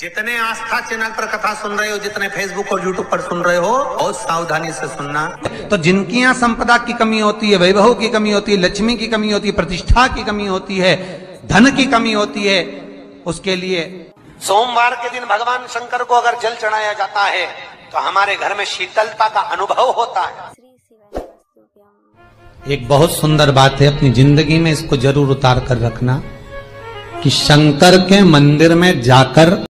जितने आस्था चैनल पर कथा सुन रहे हो, जितने फेसबुक और यूट्यूब पर सुन रहे हो, बहुत सावधानी से सुनना। तो जिनकी यहाँ संपदा की कमी होती है, वैभव की कमी होती है, लक्ष्मी की कमी होती है, प्रतिष्ठा की कमी होती है, धन की कमी होती है, उसके लिए सोमवार के दिन भगवान शंकर को अगर जल चढ़ाया जाता है तो हमारे घर में शीतलता का अनुभव होता है। एक बहुत सुंदर बात है, अपनी जिंदगी में इसको जरूर उतार कर रखना कि शंकर के मंदिर में जाकर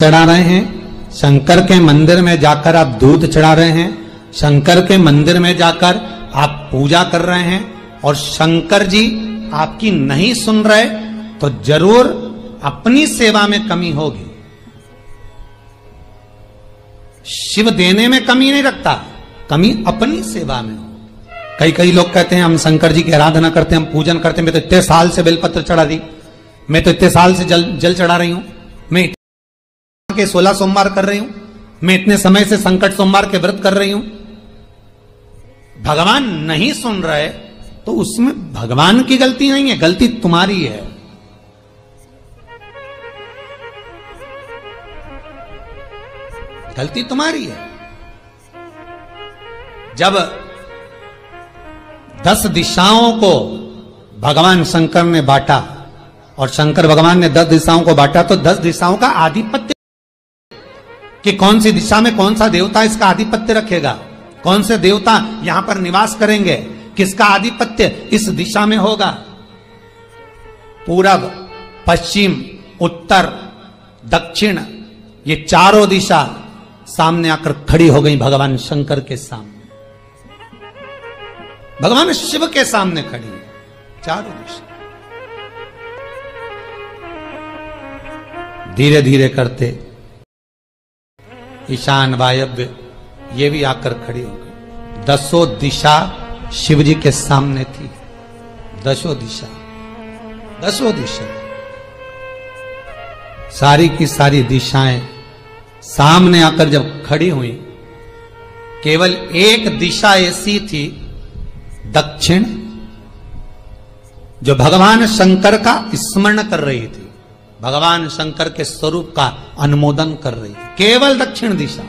चढ़ा रहे हैं, शंकर के मंदिर में जाकर आप दूध चढ़ा रहे हैं, शंकर के मंदिर में जाकर आप पूजा कर रहे हैं और शंकर जी आपकी नहीं सुन रहे तो जरूर अपनी सेवा में कमी होगी। शिव देने में कमी नहीं रखता, कमी अपनी सेवा में हो। कई लोग कहते हैं हम शंकर जी की आराधना करते हैं, हम पूजन करते हैं, मैं तो इतने साल से बेलपत्र चढ़ा दी, मैं तो इतने साल से जल चढ़ा रही हूं, मैं के 16 सोमवार कर रही हूं, मैं इतने समय से संकट सोमवार के व्रत कर रही हूं। भगवान नहीं सुन रहे तो उसमें भगवान की गलती नहीं है, गलती तुम्हारी है। गलती तुम्हारी है। जब 10 दिशाओं को भगवान शंकर ने बांटा और शंकर भगवान ने 10 दिशाओं को बांटा तो 10 दिशाओं का आधिपत्य कि कौन सी दिशा में कौन सा देवता इसका आधिपत्य रखेगा, कौन से देवता यहां पर निवास करेंगे, किसका आधिपत्य इस दिशा में होगा। पूरब, पश्चिम, उत्तर, दक्षिण, ये चारों दिशा सामने आकर खड़ी हो गई भगवान शंकर के सामने, भगवान शिव के सामने खड़ी चारों दिशा। धीरे धीरे करते ईशान, वायव्य, ये भी आकर खड़ी हो गई। 10 दिशा शिव जी के सामने थी, 10 दिशा, 10 दिशा, सारी की सारी दिशाएं सामने आकर जब खड़ी हुई, केवल एक दिशा ऐसी थी दक्षिण, जो भगवान शंकर का स्मरण कर रही थी, भगवान शंकर के स्वरूप का अनुमोदन कर रही थी, केवल दक्षिण दिशा।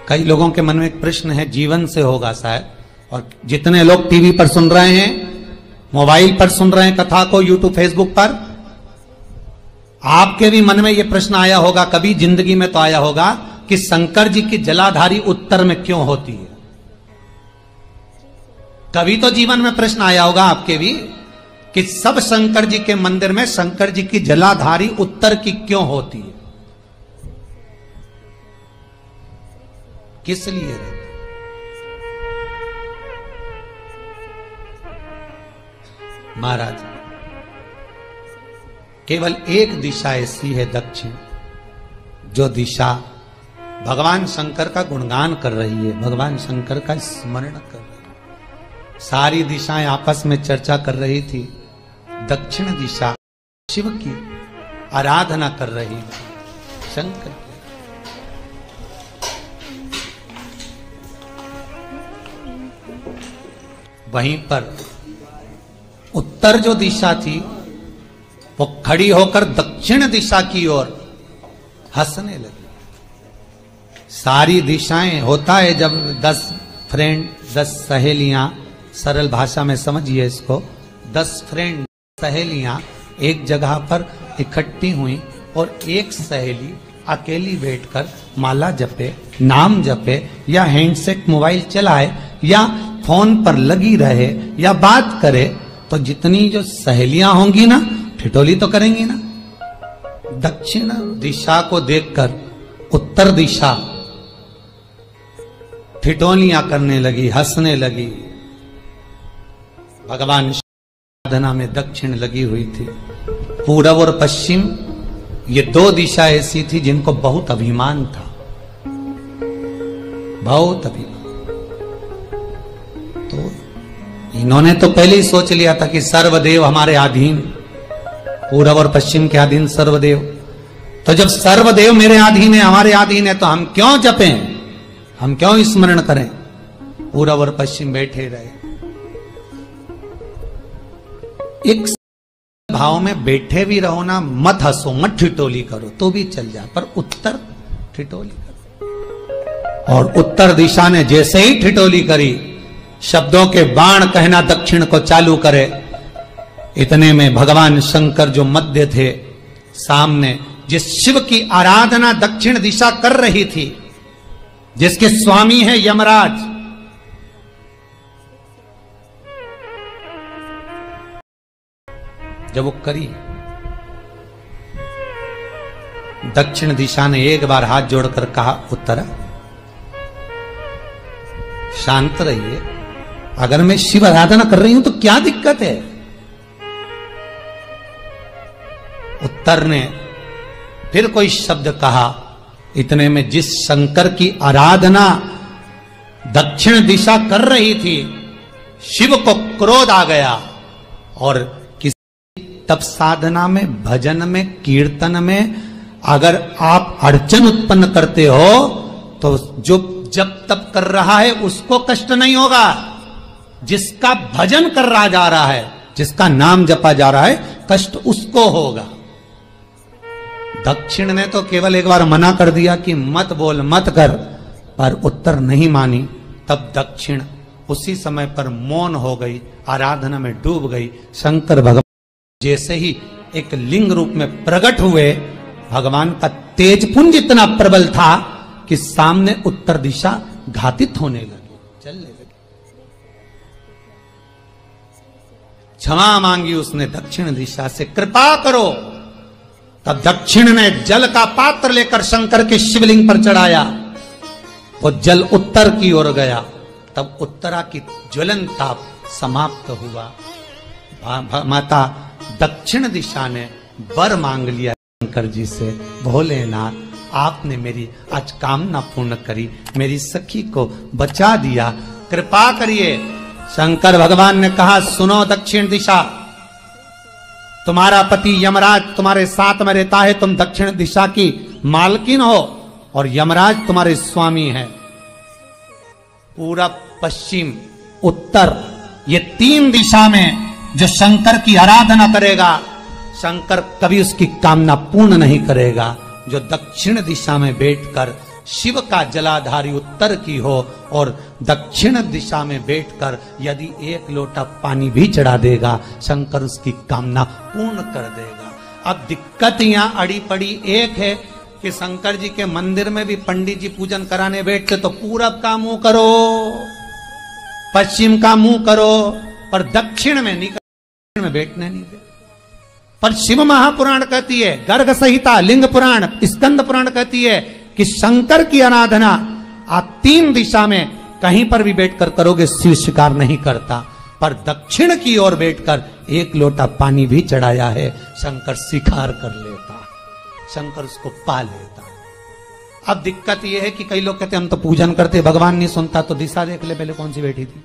कई लोगों के मन में एक प्रश्न है, जीवन से होगा शायद, और जितने लोग टीवी पर सुन रहे हैं, मोबाइल पर सुन रहे हैं कथा को, यूट्यूब, फेसबुक पर, आपके भी मन में यह प्रश्न आया होगा, कभी जिंदगी में तो आया होगा कि शंकर जी की जलाधारी उत्तर में क्यों होती है। कभी तो जीवन में प्रश्न आया होगा आपके भी कि सब शंकर जी के मंदिर में शंकर जी की जलाधारी उत्तर की क्यों होती है, किस लिए रहती? महाराज, केवल एक दिशा ऐसी है दक्षिण, जो दिशा भगवान शंकर का गुणगान कर रही है, भगवान शंकर का स्मरण कर रही है। सारी दिशाएं आपस में चर्चा कर रही थी, दक्षिण दिशा शिव की आराधना कर रही थी, शंकर की। वहीं पर उत्तर जो दिशा थी वो खड़ी होकर दक्षिण दिशा की ओर हंसने लगी। सारी दिशाएं, होता है जब 10 फ्रेंड, 10 सहेलियां, सरल भाषा में समझिए इसको, 10 फ्रेंड, सहेलियां एक जगह पर इकट्ठी हुई और एक सहेली अकेली बैठकर माला जपे, नाम जपे, या हैंडसेट मोबाइल चलाए, या फोन पर लगी रहे, या बात करे, तो जितनी जो सहेलियां होंगी ना, ठिठोली तो करेंगी ना। दक्षिण दिशा को देखकर उत्तर दिशा ठिठोलियां करने लगी, हंसने लगी। भगवान साधना में दक्षिण लगी हुई थी। पूरब और पश्चिम, ये 2 दिशा ऐसी थी जिनको बहुत अभिमान था, बहुत अभिमान। तो इन्होंने तो पहले ही सोच लिया था कि सर्वदेव हमारे अधीन, पूरब और पश्चिम के अधीन सर्वदेव। तो जब सर्वदेव मेरे अधीन है, हमारे अधीन है, तो हम क्यों जपें, हम क्यों स्मरण करें। पूरब और पश्चिम बैठे रहे। एक भाव में बैठे भी रहो ना, मत हंसो, मत ठिठोली करो तो भी चल जाए, पर उत्तर ठिठोली करो। और उत्तर दिशा ने जैसे ही ठिठोली करी, शब्दों के बाण कहना दक्षिण को चालू करे, इतने में भगवान शंकर जो मध्य थे सामने, जिस शिव की आराधना दक्षिण दिशा कर रही थी, जिसके स्वामी है यमराज, जब वो करी, दक्षिण दिशा ने एक बार हाथ जोड़कर कहा, उत्तरा शांत रहिए, अगर मैं शिव आराधना कर रही हूं तो क्या दिक्कत है। उत्तर ने फिर कोई शब्द कहा, इतने में जिस शंकर की आराधना दक्षिण दिशा कर रही थी, शिव को क्रोध आ गया और किसी तप साधना में, भजन में, कीर्तन में अगर आप अड़चन उत्पन्न करते हो तो जो जब तप कर रहा है उसको कष्ट नहीं होगा, जिसका भजन कर रहा जा रहा है, जिसका नाम जपा जा रहा है, कष्ट उसको होगा। दक्षिण ने तो केवल एक बार मना कर दिया कि मत बोल, मत कर, पर उत्तर नहीं मानी। तब दक्षिण उसी समय पर मौन हो गई, आराधना में डूब गई। शंकर भगवान जैसे ही एक लिंग रूप में प्रकट हुए, भगवान का तेजपुंज इतना प्रबल था कि सामने उत्तर दिशा घातित होने लगी, चलने लगी। क्षमा मांगी उसने दक्षिण दिशा से, कृपा करो। तब दक्षिण ने जल का पात्र लेकर शंकर के शिवलिंग पर चढ़ाया, वो जल उत्तर की ओर गया। तब उत्तरा की ज्वलन ताप समाप्त हुआ। माता दक्षिण दिशा ने वर मांग लिया शंकर जी से, भोलेनाथ आपने मेरी आज कामना पूर्ण करी, मेरी सखी को बचा दिया, कृपा करिए। शंकर भगवान ने कहा, सुनो दक्षिण दिशा, तुम्हारा पति यमराज तुम्हारे साथ में रहता है, तुम दक्षिण दिशा की मालकिन हो और यमराज तुम्हारे स्वामी है। पूरब, पश्चिम, उत्तर, ये तीन दिशा में जो शंकर की आराधना करेगा, शंकर कभी उसकी कामना पूर्ण नहीं करेगा। जो दक्षिण दिशा में बैठकर शिव का जलाधारी उत्तर की हो और दक्षिण दिशा में बैठकर यदि एक लोटा पानी भी चढ़ा देगा, शंकर उसकी कामना पूर्ण कर देगा। अब दिक्कत यहां अड़ी पड़ी एक है कि शंकर जी के मंदिर में भी पंडित जी पूजन कराने बैठते तो पूरब का मुंह करो, पश्चिम का मुंह करो, पर दक्षिण में नहीं, दक्षिण में बैठने नहीं दे। पर शिव महापुराण कहती है, गर्ग संहिता, लिंग पुराण, स्कंद पुराण कहती है कि शंकर की आराधना आप तीन दिशा में कहीं पर भी बैठकर करोगे, शिव स्वीकार नहीं करता। पर दक्षिण की ओर बैठकर एक लोटा पानी भी चढ़ाया है, शंकर स्वीकार कर लेता, शंकर उसको पा लेता। अब दिक्कत यह है कि कई लोग कहते हम तो पूजन करते, भगवान नहीं सुनता, तो दिशा देख ले पहले कौन सी बैठी थी,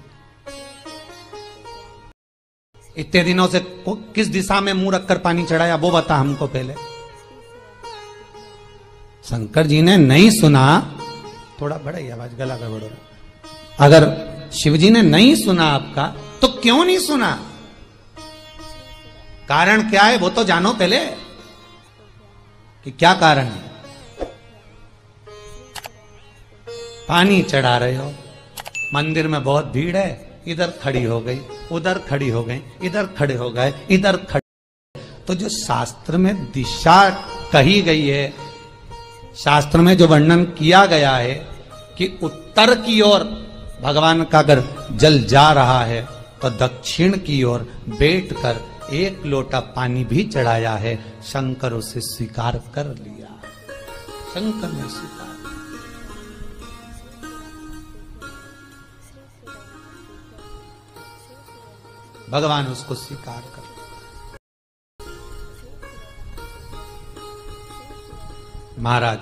इतने दिनों से किस दिशा में मुंह रखकर पानी चढ़ाया, वो बता हमको पहले। शंकर जी ने नहीं सुना, थोड़ा बढ़ाइए आवाज, गला का बढ़ो। अगर शिव जी ने नहीं सुना आपका, तो क्यों नहीं सुना, कारण क्या है वो तो जानो पहले कि क्या कारण है। पानी चढ़ा रहे हो, मंदिर में बहुत भीड़ है, इधर खड़ी हो गई, उधर खड़ी हो गई, इधर खड़े हो गए, इधर खड़े। तो जो शास्त्र में दिशा कही गई है, शास्त्र में जो वर्णन किया गया है कि उत्तर की ओर भगवान का अगर जल जा रहा है तो दक्षिण की ओर बैठकर एक लोटा पानी भी चढ़ाया है, शंकर उसे स्वीकार कर लिया, शंकर ने स्वीकार। भगवान उसको स्वीकार कर। महाराज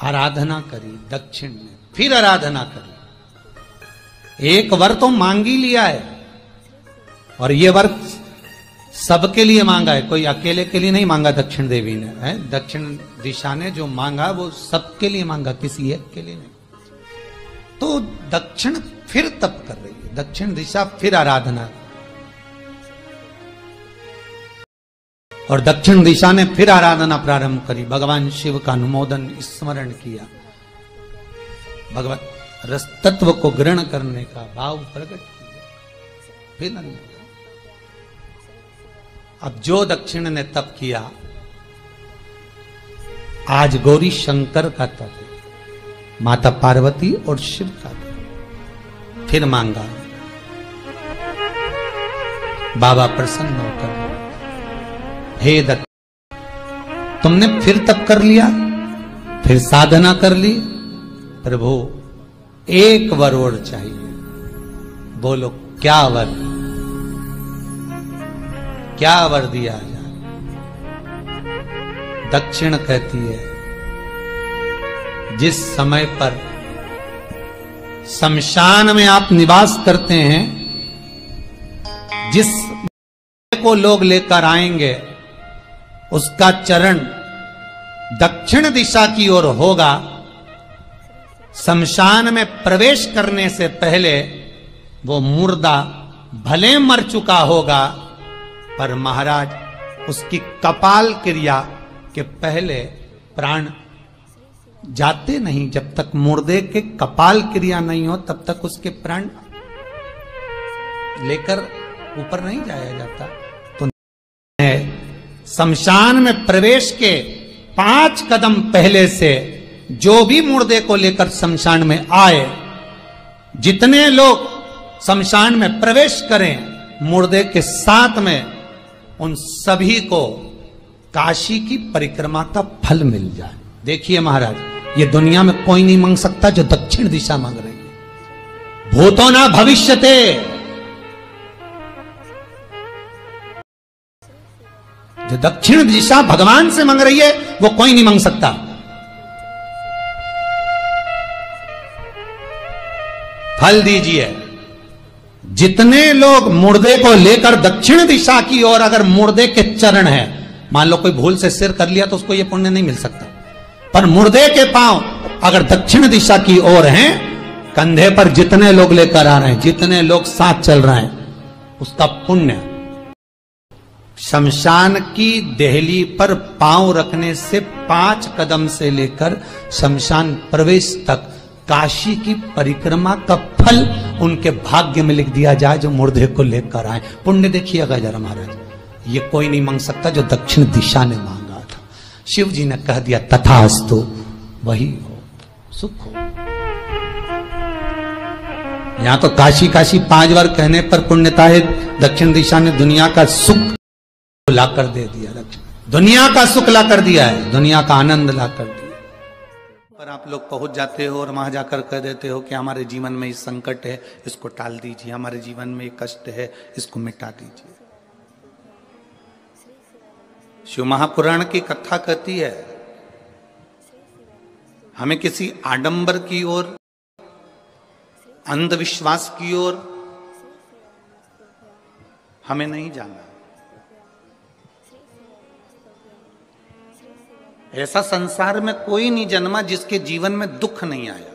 आराधना करी दक्षिण में, फिर आराधना करी, एक वर तो मांग ही लिया है, और ये वर सबके लिए मांगा है, कोई अकेले के लिए नहीं मांगा दक्षिण देवी ने, है दक्षिण दिशा ने जो मांगा वो सबके लिए मांगा, किसी एक के लिए नहीं। तो दक्षिण फिर तप कर रही है, दक्षिण दिशा फिर आराधना। और दक्षिण दिशा ने फिर आराधना प्रारंभ करी, भगवान शिव का अनुमोदन स्मरण किया, भगवत रस तत्व को ग्रहण करने का भाव प्रकट किया। फिर अब जो दक्षिण ने तप किया, आज गौरी शंकर का तप है, माता पार्वती और शिव का तप। फिर मांगा, बाबा प्रसन्न होकर, हे दत्त, तुमने फिर तप कर लिया, फिर साधना कर ली, प्रभु एक वर और चाहिए। बोलो क्या वर, क्या वर दिया जाए? दक्षिण कहती है, जिस समय पर शमशान में आप निवास करते हैं, जिस को लोग लेकर आएंगे, उसका चरण दक्षिण दिशा की ओर होगा। शमशान में प्रवेश करने से पहले वो मुर्दा भले मर चुका होगा, पर महाराज उसकी कपाल क्रिया के पहले प्राण जाते नहीं। जब तक मुर्दे के कपाल क्रिया नहीं हो, तब तक उसके प्राण लेकर ऊपर नहीं जाया जाता। तो शमशान में प्रवेश के 5 कदम पहले से जो भी मुर्दे को लेकर शमशान में आए, जितने लोग शमशान में प्रवेश करें मुर्दे के साथ में, उन सभी को काशी की परिक्रमा का फल मिल जाए। देखिए महाराज, ये दुनिया में कोई नहीं मांग सकता जो दक्षिण दिशा मांग रही है। भूतो ना भविष्यते, जो दक्षिण दिशा भगवान से मांग रही है वो कोई नहीं मांग सकता। फल दीजिए। जितने लोग मुर्दे को लेकर दक्षिण दिशा की ओर, अगर मुर्दे के चरण है, मान लो कोई भूल से सिर कर लिया तो उसको ये पुण्य नहीं मिल सकता, पर मुर्दे के पांव अगर दक्षिण दिशा की ओर हैं, कंधे पर जितने लोग लेकर आ रहे हैं, जितने लोग साथ चल रहे हैं, उसका पुण्य। शमशान की देहली पर पांव रखने से 5 कदम से लेकर शमशान प्रवेश तक काशी की परिक्रमा का फल उनके भाग्य में लिख दिया जाए, जो मुर्दे को लेकर आए। पुण्य देखिएगा जरा महाराज, ये कोई नहीं मांग सकता जो दक्षिण दिशा ने मांगा था। शिव जी ने कह दिया तथास्तु, वही हो, सुख हो। यहां तो काशी काशी 5 बार कहने पर पुण्यता है, दक्षिण दिशा ने दुनिया का सुख ला कर दे दिया, दुनिया का सुख ला कर दिया है, दुनिया का आनंद ला कर दिया। पर आप लोग पहुंच जाते हो और वहां जाकर कह देते हो कि हमारे जीवन में इस संकट है, इसको टाल दीजिए, हमारे जीवन में एक कष्ट है, इसको मिटा दीजिए। शिव महापुराण की कथा कहती है, हमें किसी आडंबर की ओर, अंधविश्वास की ओर हमें नहीं जाना। ऐसा संसार में कोई नहीं जन्मा जिसके जीवन में दुख नहीं आया।